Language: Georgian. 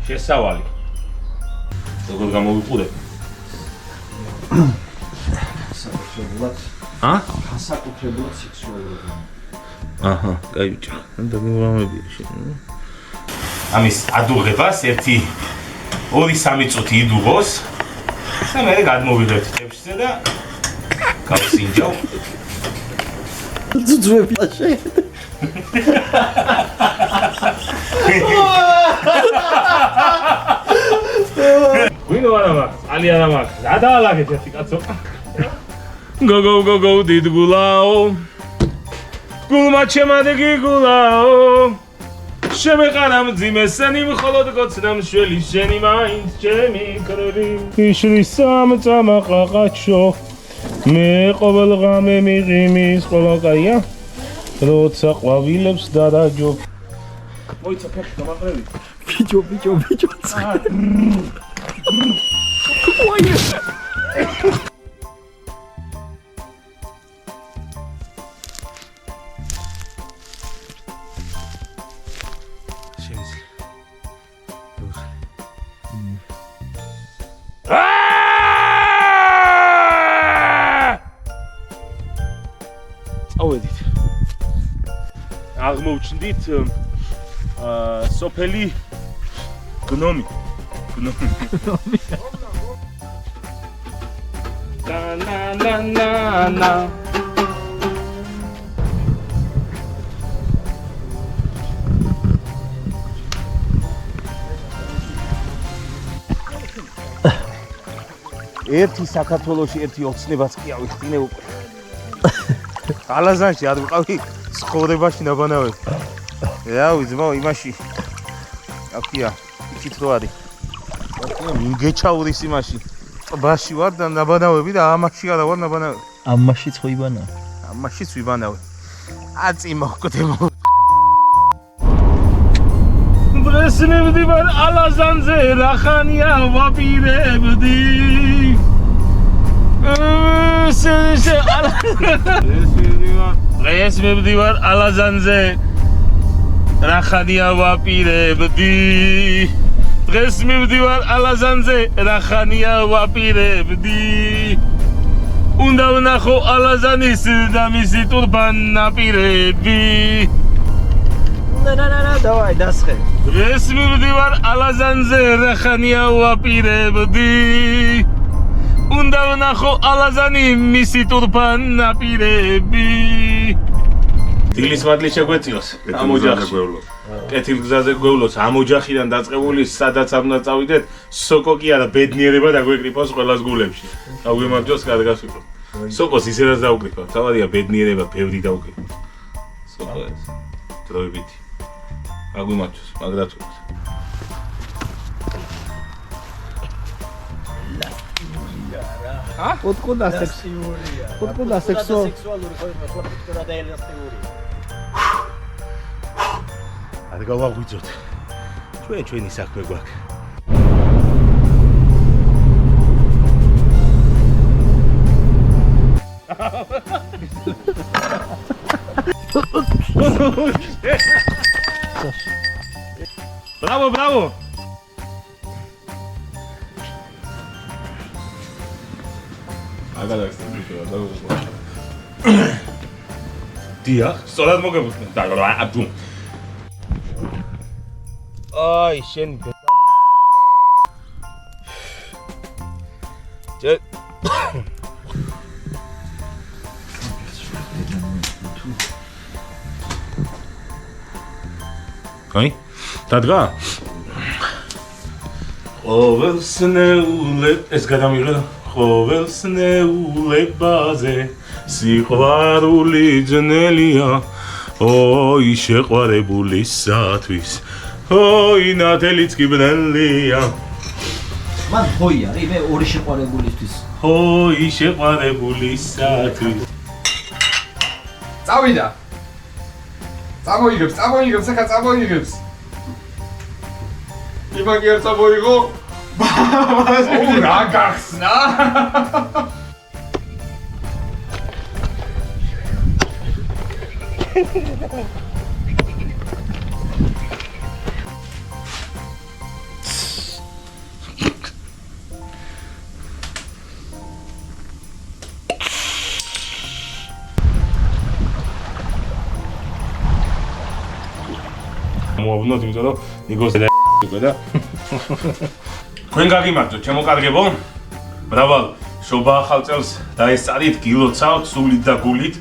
შესავალი. როგორ გამოვიყურებ? საკუთრებულად. განსაკუთრებულად სექსუალურად. აჰა, კაი ბიჭო. დაგემამები შენ. ამის ადუღებას 1-2-3 წუთი იდუღოს. და მე გადმოვიღებთ ტეპშზე და გავსინჯავ. ძუძვები შე. ვინო არა მაქვს, ალი არა მაქვს. რა დაალაგეთ ერთი კაცო. Go did gulao. Gulma chemade gulao. შემეყარამ ძიმესანი მხოლოდ გოცნამ შველი შენი მაინც ჩემი კრები ისრის სამწამაყაყაჩო მე ყოველ ღამე მიღიმის ყველა კაია როცა ყვავილებს დადაჯო მოიცა ფეხი გამაყრები ბიჭო წავედით აღმოვჩნდით სოფელი გნომი na ერთი საქართველოში ერთი ოცნებაც კი ავიხსნე უკვე. ალაზანში არ ვიყავი ცხოვრებაში ნაბანავად. რავი ძმაო იმაში. აკია, იცით რო არის. აკია მინგეჩაურის იმაში. ტბაში ვარ და ნაბანავები და ამაში არა ვარ ნაბანავები. ამაშიც ხო იბანა? ამაშიც ვიბანავე. აწი მოხდემო. ბრესნებდი ვარ ალაზანზე რახანია ვაპირებდი. Resmebdi var alazanze rakhania vapirебdi Resmebdi var alazanze rakhania vapirебdi Unda nakho alazanis da misi turban napirebi Na, давай, dasxe. Resmebdi var alazanze rakhania vapirебdi Unda nakho alazani misi turban napirebi დილის მადლი შეგვეციოს ამ ოჯახში. კეთილგზაზე გვევლოს ამ ოჯახიდან დაწყებული სადაც არ უნდა წავიდეთ, სოკო კი არა ბედნიერება დაგვეკრიფოს ყველას გულებში. დაგვემარჯოს კარგას ვიყო. სოკოს ისედაც დაუკრიფა, თავადია ბედნიერება ბევრი დაუკრიფა. სოკო ეს დროებითი. დაგვემარჯოს, მაგრად ვიყო. Откуда сексуалური ხო იყო და ელასტიური. არ გავაღვიძოთ. ჩვენი საქმე გვაქვს. Bravo. Dia, სწორად მოგებუხდნენ. და აი, შენ აი, დადგა? ყოველს ნეულებ ეს გადამიღე ყოველს ნეულებაზე სიყვარული ძნელია oi შეყვარებულისათვის oi ნათელიც კი ბნელია მან ხოი არის მე ორი შეყვარებულისთვის oi შეყვარებულისათვის წავიდა წამოიღებს ახლა წამოიღებს იმაგი არ წამოიღო რა გახსნა ჩამოვაბრუნოთ, იმიტომ რომ ნიკოს უკვე და თქვენ გაგიმართოთ, ჩემო კარგებო. მრავალ შობა ახალ წელს დაესწარით, გილოცავთ სულით და გულით.